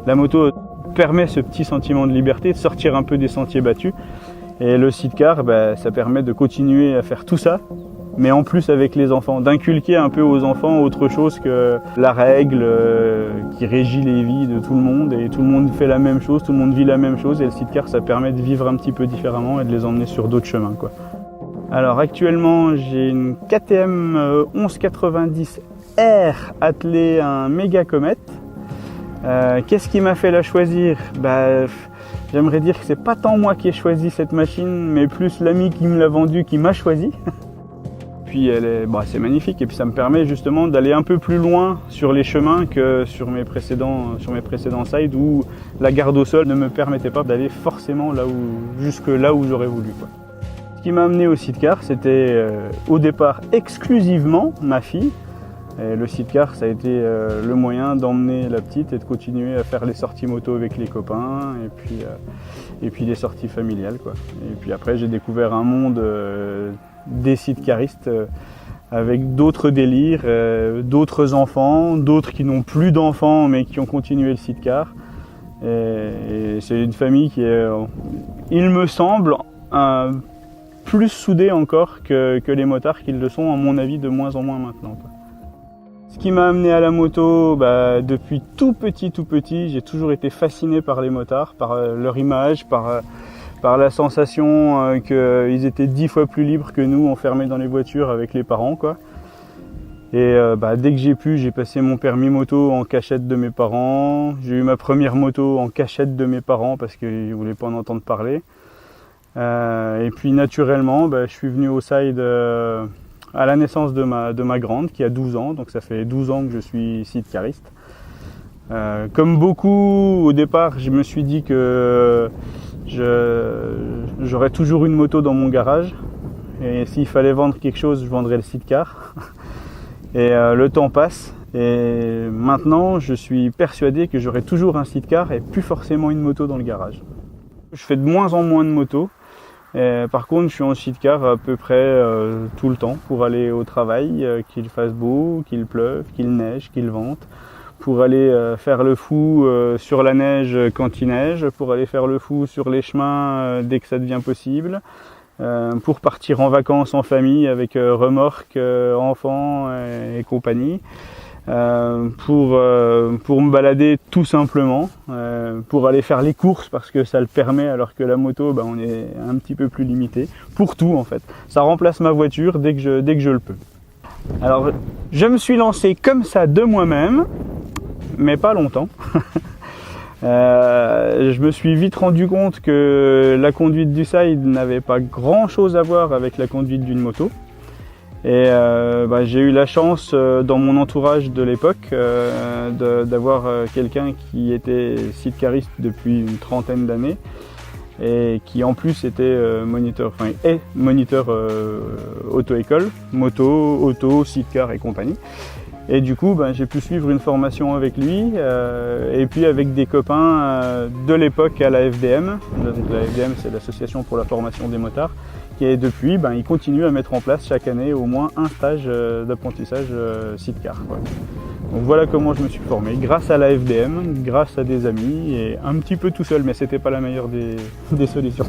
La moto permet ce petit sentiment de liberté, de sortir un peu des sentiers battus. Et le sidecar, ça permet de continuer à faire tout ça, mais en plus avec les enfants, d'inculquer un peu aux enfants autre chose que la règle qui régit les vies de tout le monde, et tout le monde fait la même chose, tout le monde vit la même chose, et le sidecar ça permet de vivre un petit peu différemment et de les emmener sur d'autres chemins, quoi. Alors actuellement j'ai une KTM 1190R attelée à un méga Comet. Qu'est-ce qui m'a fait la choisir? J'aimerais dire que c'est pas tant moi qui ai choisi cette machine, mais plus l'ami qui me l'a vendue qui m'a choisi. Puis c'est magnifique, et puis ça me permet justement d'aller un peu plus loin sur les chemins que sur mes précédents sides où la garde au sol ne me permettait pas d'aller forcément jusque là où j'aurais voulu, quoi. Ce qui m'a amené au sidecar, c'était au départ exclusivement ma fille. Et le sidecar, ça a été le moyen d'emmener la petite et de continuer à faire les sorties moto avec les copains et puis les sorties familiales, quoi. Et puis après, j'ai découvert un monde des sidecaristes avec d'autres délires, d'autres enfants, d'autres qui n'ont plus d'enfants mais qui ont continué le sidecar. Et c'est une famille qui est, il me semble, plus soudée encore que les motards qu'ils le sont, à mon avis, de moins en moins maintenant, quoi. Ce qui m'a amené à la moto, depuis tout petit, j'ai toujours été fasciné par les motards, par leur image, par la sensation qu'ils étaient 10 fois plus libres que nous, enfermés dans les voitures avec les parents, quoi. Et dès que j'ai pu, j'ai passé mon permis moto en cachette de mes parents. J'ai eu ma première moto en cachette de mes parents parce qu'ils ne voulaient pas en entendre parler. Et puis naturellement, je suis venu au side à la naissance de ma grande qui a 12 ans, donc ça fait 12 ans que je suis sidecariste. Comme beaucoup, au départ, je me suis dit que j'aurais toujours une moto dans mon garage, et s'il fallait vendre quelque chose, je vendrais le sidecar. Et le temps passe, et maintenant je suis persuadé que j'aurai toujours un sidecar et plus forcément une moto dans le garage. Je fais de moins en moins de motos. Par contre, je suis en sidecar à peu près tout le temps pour aller au travail, qu'il fasse beau, qu'il pleuve, qu'il neige, qu'il vente, pour aller faire le fou sur la neige quand il neige, pour aller faire le fou sur les chemins dès que ça devient possible, pour partir en vacances en famille avec remorque, enfants et compagnie. Pour me balader tout simplement, pour aller faire les courses parce que ça le permet, alors que la moto, on est un petit peu plus limité. Pour tout en fait, ça remplace ma voiture dès que je le peux. Alors je me suis lancé comme ça de moi-même, mais pas longtemps. Je me suis vite rendu compte que la conduite du side n'avait pas grand chose à voir avec la conduite d'une moto. Et j'ai eu la chance dans mon entourage de l'époque d'avoir quelqu'un qui était sidecariste depuis une trentaine d'années et qui en plus était moniteur auto-école, moto, auto, sidecar et compagnie. Et du coup, j'ai pu suivre une formation avec lui et puis avec des copains de l'époque à la FDM. Donc, la FDM, c'est l'Association pour la formation des motards. Et depuis, il continue à mettre en place chaque année au moins un stage d'apprentissage sidecar, quoi. Donc voilà comment je me suis formé, grâce à la FDM, grâce à des amis et un petit peu tout seul, mais c'était pas la meilleure des solutions.